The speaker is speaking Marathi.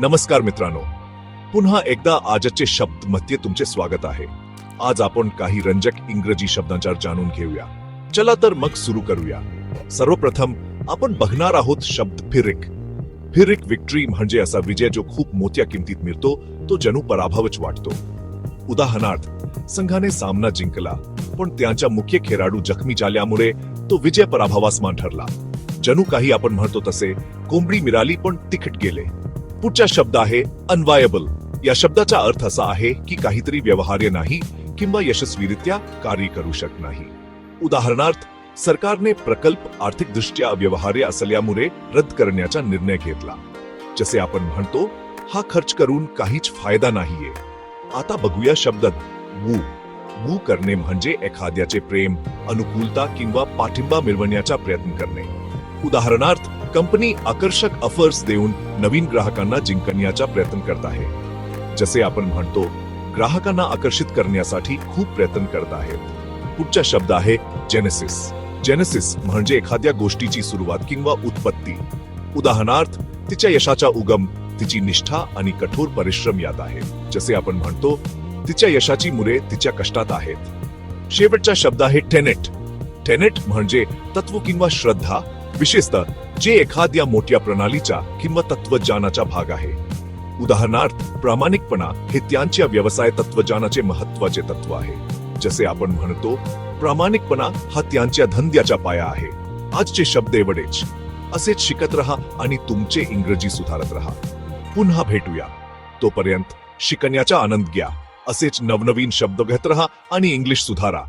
नमस्कार मित्रांनो, पुन्हा एकदा आजचे शब्द मध्ये तुमचे स्वागत आहे. आज आपण काही रंजक इंग्रजी शब्दांचा जाणून घेऊया. चला तर मग सुरू करूया. सर्वप्रथम आपण बघणार आहोत शब्द फिरिक. फिरिक विक्ट्री म्हणजे असा विजय जो खूप मोठ्या किमतीत मिळतो, तो जणू पराभवच वाटतो. उदाहरणार्थ, संघाने सामना जिंकला पण त्यांचा मुख्य खेळाडू जखमी झाल्यामुळे तो विजय पराभवासमान ठरला. जणू काही आपण म्हणतो तसे कोंबडी मिळाली पण तिखट गेले. पुढचा शब्द आहे अनवायबल. या शब्दाचा अर्थ असा आहे की काहीतरी व्यवहार्य नाही किंवा यशस्वीरित्या कार्य करू शकत नाही. उदाहरणार्थ, सरकारने प्रकल्प आर्थिकदृष्ट्या अव्यवहार्य असल्यामुळे रद्द करण्याचा निर्णय घेतला. जसे आपण म्हणतो, हा खर्च करून काहीच फायदा नाहीये. आता बघूया शब्द वू. वू करणे म्हणजे एखाद्याचे प्रेम, अनुकूलता किंवा पाठिंबा मिळवण्याचा प्रयत्न करणे. उदाहरणार्थ, कंपनी आकर्षक ऑफर्स देऊन नवीन ग्राहकांना जिंकण्याचा प्रयत्न करत आहे. जसे आपण म्हणतो, ग्राहकांना आकर्षित करण्यासाठी खूप प्रयत्न करत आहेत. पुढचा शब्द आहे जेनेसिस. जेनेसिस म्हणजे एखाद्या गोष्टीची सुरुवात किंवा उत्पत्ती. उदाहरणार्थ, तिच्या यशाचा उगम तिची निष्ठा आणि कठोर परिश्रम यात आहे. जसे आपण म्हणतो, तिच्या यशाची मुळे तिच्या कष्टात आहेत. शेवटचा शब्द आहे टेनेट. टेनेट म्हणजे तत्व किंवा श्रद्धा, विशेषतः जे एखाद्या मोठ्या प्रणालीचा किंवा तत्वज्ञानाचा भाग आहे. उदाहरणार्थ, प्रामाणिकपणा हे त्यांच्या व्यवसाय तत्वज्ञानाचे महत्वाचे तत्व आहे. जसे आपण म्हणतो, प्रामाणिकपणा हा त्यांच्या धंद्याचा पाया आहे. आजचे शब्द एवढेच. असेच शिकत रहा आणि तुमचे इंग्रजी सुधारत रहा. पुन्हा भेटूया. तोपर्यंत शिकण्याचा आनंद घ्या. असेच नवनवीन शब्द घेत रहा आणि इंग्लिश सुधारा.